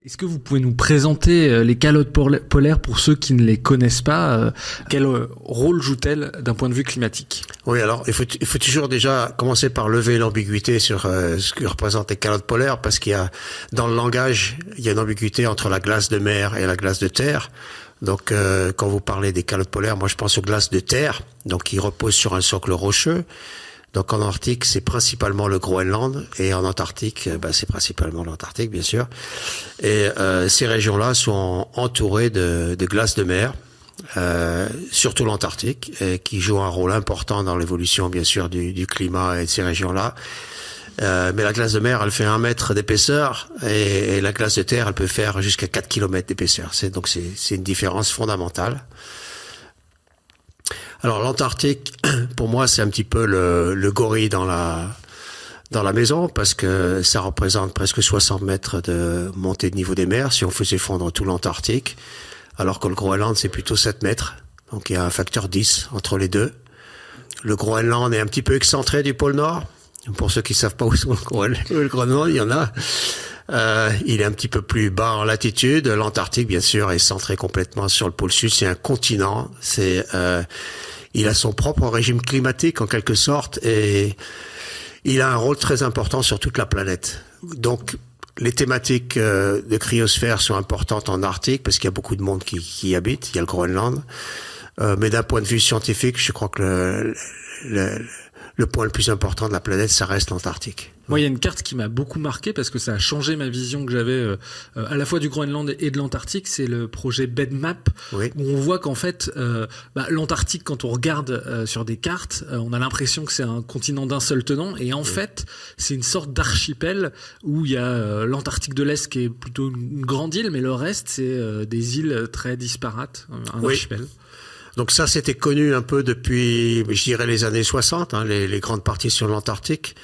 Est-ce que vous pouvez nous présenter les calottes polaires pour ceux qui ne les connaissent pas? Quel rôle jouent-elles d'un point de vue climatique? Oui, alors il faut toujours déjà commencer par lever l'ambiguïté sur ce que représentent les calottes polaires, parce qu'il y a dans le langage, il y a une ambiguïté entre la glace de mer et la glace de terre. Donc quand vous parlez des calottes polaires, moi je pense aux glaces de terre, donc qui reposent sur un socle rocheux. Donc en Arctique, c'est principalement le Groenland, et en Antarctique, c'est principalement l'Antarctique, bien sûr. Et ces régions-là sont entourées de glaces de mer, surtout l'Antarctique, qui joue un rôle important dans l'évolution, bien sûr, du climat et de ces régions-là. Mais la glace de mer, elle fait 1 mètre d'épaisseur, et la glace de terre, elle peut faire jusqu'à 4 kilomètres d'épaisseur. Donc c'est une différence fondamentale. Alors l'Antarctique, pour moi, c'est un petit peu le gorille dans la maison, parce que ça représente presque 60 mètres de montée de niveau des mers si on faisait fondre tout l'Antarctique, alors que le Groenland, c'est plutôt 7 mètres. Donc il y a un facteur 10 entre les deux. Le Groenland est un petit peu excentré du pôle Nord. Pour ceux qui savent pas où sont le Groenland, il y en a. Il est un petit peu plus bas en latitude. L'Antarctique, bien sûr, est centré complètement sur le pôle Sud. C'est un continent. Il a son propre régime climatique en quelque sorte, et il a un rôle très important sur toute la planète. Donc, les thématiques de cryosphère sont importantes en Arctique parce qu'il y a beaucoup de monde qui y habite. Il y a le Groenland. Mais d'un point de vue scientifique, je crois que le point le plus important de la planète, ça reste l'Antarctique. Moi, il y a une carte qui m'a beaucoup marqué parce que ça a changé ma vision que j'avais à la fois du Groenland et de l'Antarctique. C'est le projet BedMap, oui, où on voit qu'en fait, l'Antarctique, quand on regarde sur des cartes, on a l'impression que c'est un continent d'un seul tenant. Et en fait, c'est une sorte d'archipel où il y a l'Antarctique de l'Est qui est plutôt une grande île, mais le reste, c'est des îles très disparates, un archipel. Donc ça, c'était connu un peu depuis, je dirais, les années 60, les grandes parties sur l'Antarctique.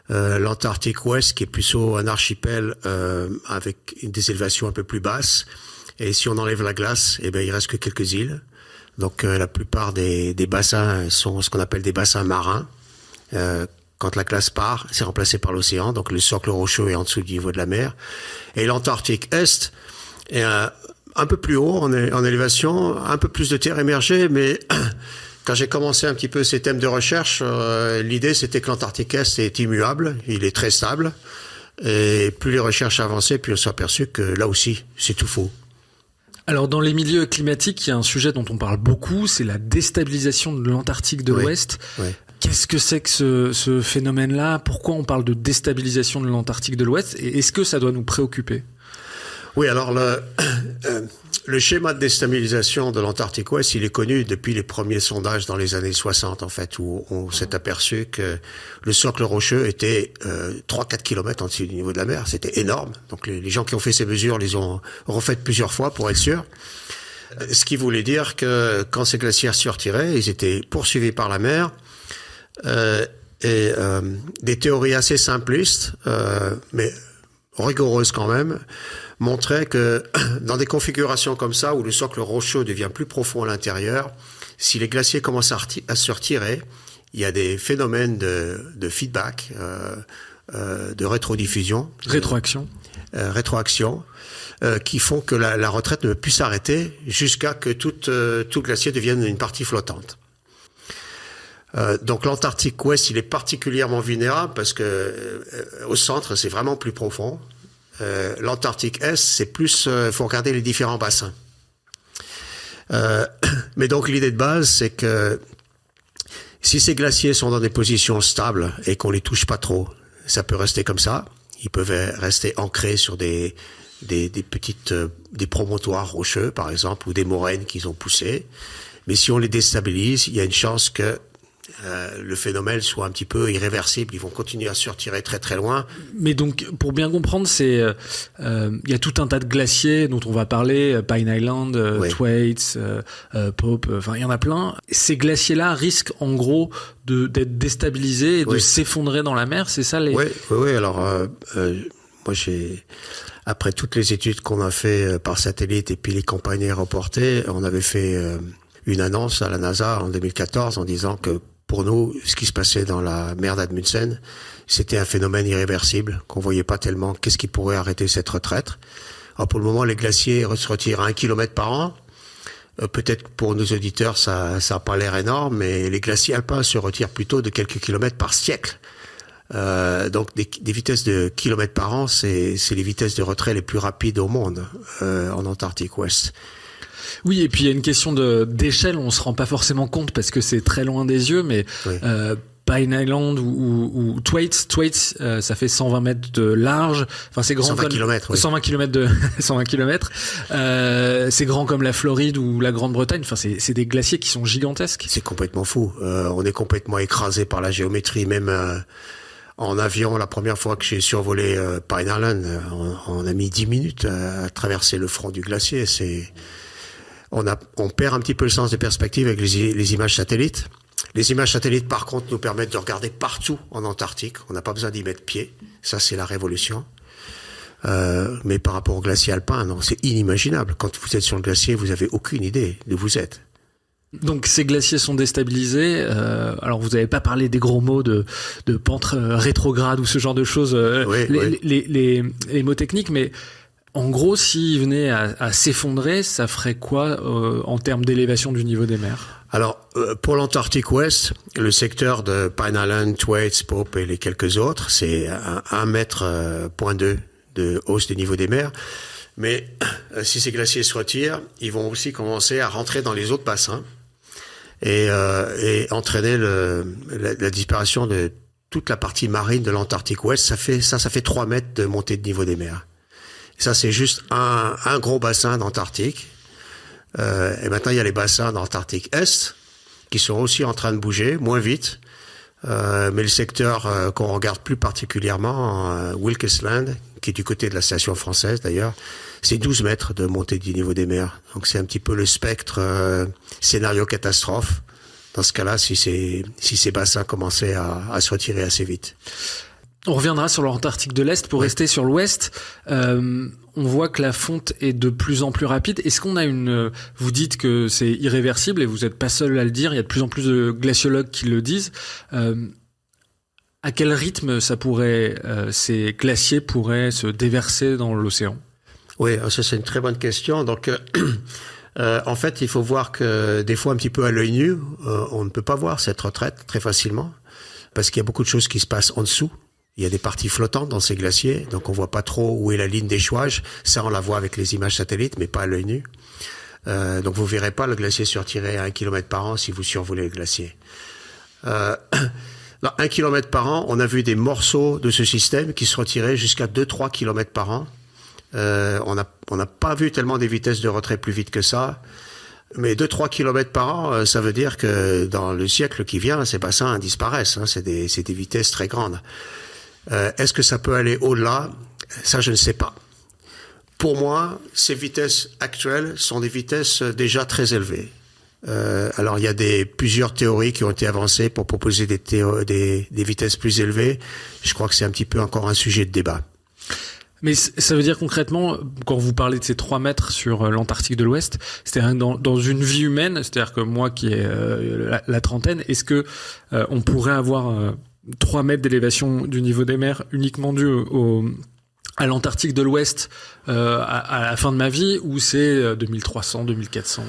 L'Antarctique Ouest, qui est plutôt un archipel avec des élévations un peu plus basses. Et si on enlève la glace, il reste que quelques îles. Donc la plupart des bassins sont ce qu'on appelle des bassins marins. Quand la glace part, c'est remplacé par l'océan. Donc le socle rocheux est en dessous du niveau de la mer. Et l'Antarctique Est est un peu plus haut en élévation, un peu plus de terre émergée, mais quand j'ai commencé un petit peu ces thèmes de recherche, l'idée c'était que l'Antarctique Est est immuable, il est très stable, et plus les recherches avançaient, plus on s'est aperçu que là aussi, c'est tout faux. Alors dans les milieux climatiques, il y a un sujet dont on parle beaucoup, c'est la déstabilisation de l'Antarctique de l'Ouest. Oui. Qu'est-ce que c'est que ce phénomène-là? Pourquoi on parle de déstabilisation de l'Antarctique de l'Ouest? Et est-ce que ça doit nous préoccuper? Oui, alors le schéma de déstabilisation de l'Antarctique Ouest, il est connu depuis les premiers sondages dans les années 60, en fait, où on s'est aperçu que le socle rocheux était 3-4 kilomètres en dessous du niveau de la mer. C'était énorme. Donc les gens qui ont fait ces mesures les ont refaites plusieurs fois pour être sûrs. Ce qui voulait dire que quand ces glaciers se retiraient, ils étaient poursuivis par la mer. Des théories assez simplistes, mais rigoureuses quand même, montrait que dans des configurations comme ça, où le socle rocheux devient plus profond à l'intérieur, si les glaciers commencent à se retirer, il y a des phénomènes de feedback, de rétrodiffusion. Rétroaction, qui font que la retraite ne peut plus s'arrêter jusqu'à que tout glacier devienne une partie flottante. Donc l'Antarctique Ouest, il est particulièrement vulnérable parce que au centre, c'est vraiment plus profond. L'Antarctique Est, c'est plus, faut regarder les différents bassins. Mais donc l'idée de base, c'est que si ces glaciers sont dans des positions stables et qu'on les touche pas trop, ça peut rester comme ça. Ils peuvent rester ancrés sur des promontoires rocheux, par exemple, ou des moraines qu'ils ont poussées. Mais si on les déstabilise, il y a une chance que le phénomène soit un petit peu irréversible. Ils vont continuer à se retirer très très loin. Mais donc, pour bien comprendre, il y a tout un tas de glaciers dont on va parler, Pine Island, Thwaites, Pope, il y en a plein. Ces glaciers-là risquent en gros d'être déstabilisés et de s'effondrer dans la mer, c'est ça Oui. Alors, moi après toutes les études qu'on a fait par satellite et puis les campagnes aéroportées, on avait fait une annonce à la NASA en 2014 en disant que pour nous, ce qui se passait dans la mer d'Amundsen, c'était un phénomène irréversible, qu'on voyait pas tellement qu'est-ce qui pourrait arrêter cette retraite. Alors pour le moment, les glaciers se retirent à 1 km par an. Peut-être pour nos auditeurs, ça a pas l'air énorme, mais les glaciers alpins se retirent plutôt de quelques kilomètres par siècle. Donc des vitesses de kilomètres par an, c'est les vitesses de retrait les plus rapides au monde en Antarctique Ouest. Oui, et puis il y a une question d'échelle, on se rend pas forcément compte parce que c'est très loin des yeux, mais oui. Pine Island ou Thwaites, ça fait 120 mètres de large. Enfin, c'est grand 120 km, oui. 120 km. C'est grand comme la Floride ou la Grande-Bretagne. Enfin, c'est des glaciers qui sont gigantesques. C'est complètement fou. On est complètement écrasé par la géométrie. Même en avion, la première fois que j'ai survolé Pine Island, on a mis 10 minutes à traverser le front du glacier. On perd un petit peu le sens de perspective avec les images satellites. Les images satellites, par contre, nous permettent de regarder partout en Antarctique. On n'a pas besoin d'y mettre pied. Ça, c'est la révolution. Mais par rapport au glacier alpin, non, c'est inimaginable. Quand vous êtes sur le glacier, vous n'avez aucune idée d'où vous êtes. Donc ces glaciers sont déstabilisés. Alors vous n'avez pas parlé des gros mots de pente rétrograde ou ce genre de choses, oui. les mots techniques, mais en gros, s'ils venaient à s'effondrer, ça ferait quoi en termes d'élévation du niveau des mers? Alors, pour l'Antarctique Ouest, le secteur de Pine Island, Thwaites, Pope et les quelques autres, c'est 1,2 mètre de hausse du niveau des mers. Mais si ces glaciers se retirent, ils vont aussi commencer à rentrer dans les autres bassins et entraîner la disparition de toute la partie marine de l'Antarctique Ouest. Ça fait 3 mètres de montée de niveau des mers. Et ça, c'est juste un gros bassin d'Antarctique. Et maintenant, il y a les bassins d'Antarctique Est qui sont aussi en train de bouger, moins vite. Mais le secteur qu'on regarde plus particulièrement, Wilkes Land, qui est du côté de la station française d'ailleurs, c'est 12 mètres de montée du niveau des mers. Donc c'est un petit peu le spectre scénario catastrophe. Dans ce cas-là, si ces bassins commençaient à se retirer assez vite. On reviendra sur l'Antarctique de l'Est pour rester sur l'Ouest. On voit que la fonte est de plus en plus rapide. Est-ce qu'on a vous dites que c'est irréversible et vous n'êtes pas seul à le dire. Il y a de plus en plus de glaciologues qui le disent. À quel rythme ces glaciers pourraient se déverser dans l'océan? Oui, ça c'est une très bonne question. Donc, en fait, il faut voir que des fois un petit peu à l'œil nu, on ne peut pas voir cette retraite très facilement parce qu'il y a beaucoup de choses qui se passent en dessous. Il y a des parties flottantes dans ces glaciers, donc on voit pas trop où est la ligne d'échouage. Ça, on la voit avec les images satellites, mais pas à l'œil nu. Donc vous verrez pas le glacier se retirer à 1 km par an si vous survolez le glacier. 1 km par an, on a vu des morceaux de ce système qui se retiraient jusqu'à 2-3 km par an. On n'a pas vu tellement des vitesses de retrait plus vite que ça. Mais 2-3 km par an, ça veut dire que dans le siècle qui vient, ces bassins disparaissent. C'est des vitesses très grandes. Est-ce que ça peut aller au-delà? Ça, je ne sais pas. Pour moi, ces vitesses actuelles sont des vitesses déjà très élevées. Alors, il y a plusieurs théories qui ont été avancées pour proposer des vitesses plus élevées. Je crois que c'est un petit peu encore un sujet de débat. Mais ça veut dire concrètement, quand vous parlez de ces 3 mètres sur l'Antarctique de l'Ouest, c'est-à-dire dans une vie humaine, c'est-à-dire que moi qui ai la trentaine, est-ce que on pourrait avoir 3 mètres d'élévation du niveau des mers uniquement dû à l'Antarctique de l'Ouest à la fin de ma vie, ou c'est 2300, 2400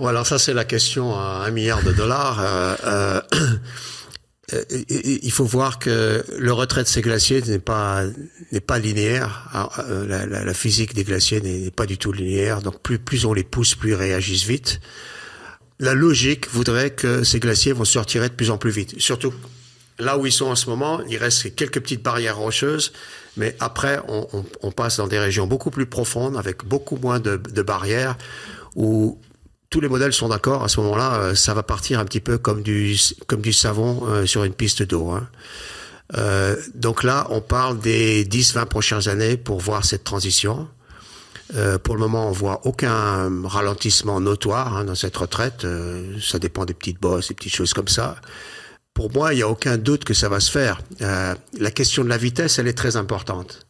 Alors ça, c'est la question à $1 milliard. Il faut voir que le retrait de ces glaciers n'est pas linéaire. Alors, la physique des glaciers n'est pas du tout linéaire. Donc plus on les pousse, plus ils réagissent vite. La logique voudrait que ces glaciers vont se retirer de plus en plus vite. Surtout là où ils sont en ce moment, il reste quelques petites barrières rocheuses, mais après on passe dans des régions beaucoup plus profondes avec beaucoup moins de barrières où tous les modèles sont d'accord. À ce moment-là, ça va partir un petit peu comme du savon sur une piste d'eau. Donc là, on parle des 10-20 prochaines années pour voir cette transition. Pour le moment, on voit aucun ralentissement notoire dans cette retraite. Ça dépend des petites bosses, des petites choses comme ça. Pour moi, il n'y a aucun doute que ça va se faire. La question de la vitesse, elle est très importante.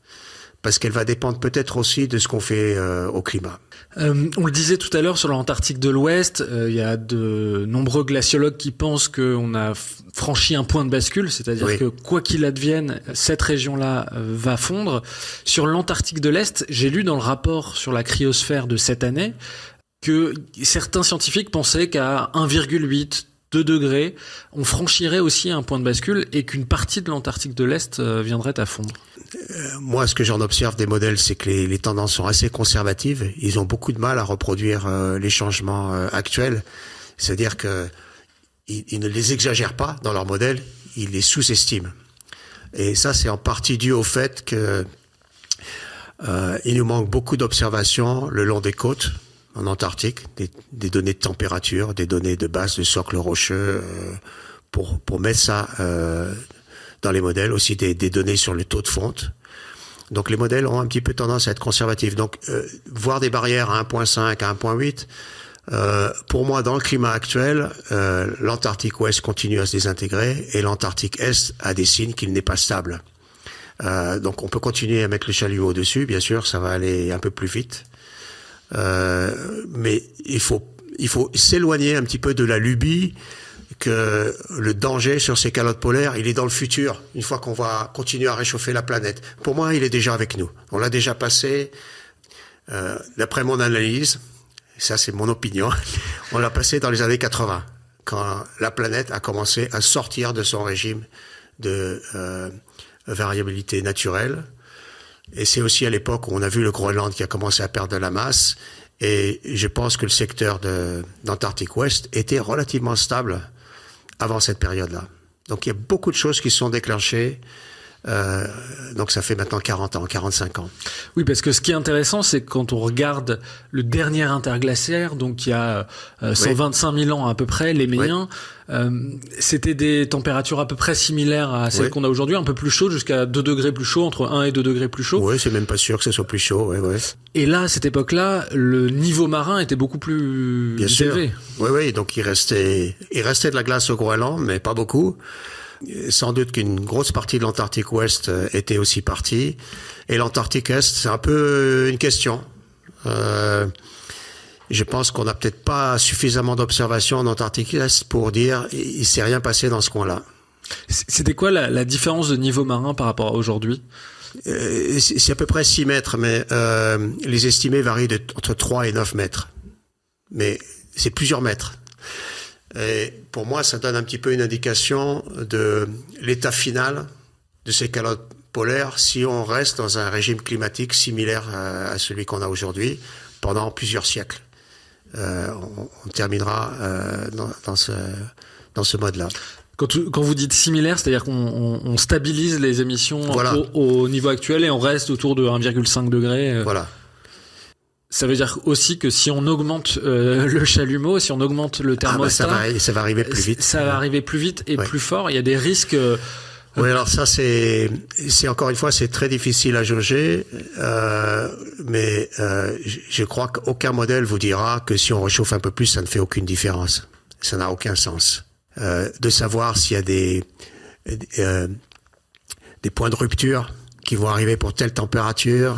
parce qu'elle va dépendre peut-être aussi de ce qu'on fait au climat. On le disait tout à l'heure sur l'Antarctique de l'Ouest, il y a de nombreux glaciologues qui pensent qu'on a franchi un point de bascule, c'est-à-dire que quoi qu'il advienne, cette région-là va fondre. Sur l'Antarctique de l'Est, j'ai lu dans le rapport sur la cryosphère de cette année que certains scientifiques pensaient qu'à 1,8 2 degrés, on franchirait aussi un point de bascule et qu'une partie de l'Antarctique de l'Est viendrait à fondre. Moi, ce que j'en observe des modèles, c'est que les tendances sont assez conservatives. Ils ont beaucoup de mal à reproduire les changements actuels. C'est-à-dire que ils ne les exagèrent pas dans leurs modèles, ils les sous-estiment. Et ça, c'est en partie dû au fait que il nous manque beaucoup d'observations le long des côtes en Antarctique, des données de température, des données de base de socle rocheux, pour mettre ça dans les modèles, aussi des données sur le taux de fonte. Donc les modèles ont un petit peu tendance à être conservatifs. Donc voir des barrières à 1.5, à 1.8, pour moi, dans le climat actuel, l'Antarctique Ouest continue à se désintégrer et l'Antarctique Est a des signes qu'il n'est pas stable. Donc on peut continuer à mettre le chalumeau dessus, bien sûr, ça va aller un peu plus vite. Mais il faut s'éloigner un petit peu de la lubie que le danger sur ces calottes polaires, il est dans le futur, une fois qu'on va continuer à réchauffer la planète. Pour moi, il est déjà avec nous. On l'a déjà passé, d'après mon analyse, ça c'est mon opinion, on l'a passé dans les années 80, quand la planète a commencé à sortir de son régime de variabilité naturelle. Et c'est aussi à l'époque où on a vu le Groenland qui a commencé à perdre de la masse. Et je pense que le secteur d'Antarctique Ouest était relativement stable avant cette période-là. Donc il y a beaucoup de choses qui se sont déclenchées. Donc ça fait maintenant 40 ans, 45 ans. Oui, parce que ce qui est intéressant, c'est que quand on regarde le dernier interglaciaire, donc il y a 125 000 ans à peu près, les Méniens, c'était des températures à peu près similaires à celles qu'on a aujourd'hui, un peu plus chaudes, jusqu'à 2 degrés plus chaud, entre 1 et 2 degrés plus chaud. Oui, c'est même pas sûr que ce soit plus chaud. Et là, à cette époque-là, le niveau marin était beaucoup plus élevé. Oui, donc il restait de la glace au Groenland, mais pas beaucoup. Sans doute qu'une grosse partie de l'Antarctique Ouest était aussi partie. Et l'Antarctique Est, c'est un peu une question. Je pense qu'on n'a peut-être pas suffisamment d'observations en Antarctique Est pour dire il s'est rien passé dans ce coin-là. C'était quoi la différence de niveau marin par rapport à aujourd'hui ? C'est à peu près 6 mètres, mais les estimés varient entre 3 et 9 mètres. Mais c'est plusieurs mètres. Et pour moi, ça donne un petit peu une indication de l'état final de ces calottes polaires si on reste dans un régime climatique similaire à celui qu'on a aujourd'hui pendant plusieurs siècles. On terminera dans ce mode-là. Quand vous dites similaire, c'est-à-dire qu'on stabilise les émissions au niveau actuel et on reste autour de 1,5 degré. Voilà. Ça veut dire aussi que si on augmente le chalumeau, si on augmente le thermostat, ça va arriver plus vite. Ça va arriver plus vite et plus fort. Il y a des risques. Oui, alors ça c'est encore une fois c'est très difficile à jauger, mais je crois qu'aucun modèle vous dira que si on réchauffe un peu plus, ça ne fait aucune différence. Ça n'a aucun sens. De savoir s'il y a des points de rupture qui vont arriver pour telle température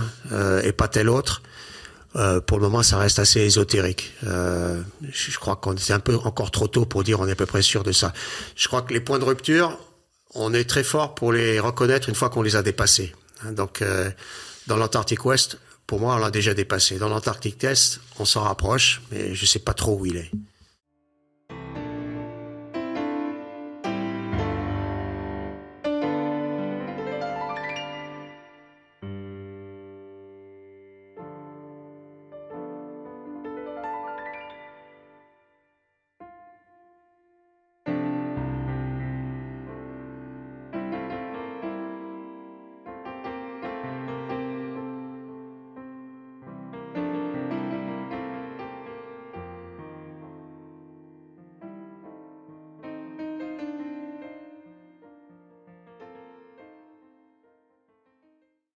et pas telle autre. Pour le moment, ça reste assez ésotérique. Je crois qu'on c'est un peu encore trop tôt pour dire on est à peu près sûr de ça. Je crois que les points de rupture, on est très fort pour les reconnaître une fois qu'on les a dépassés. Donc, dans l'Antarctique Ouest, pour moi, on l'a déjà dépassé. Dans l'Antarctique Est, on s'en rapproche, mais je sais pas trop où il est.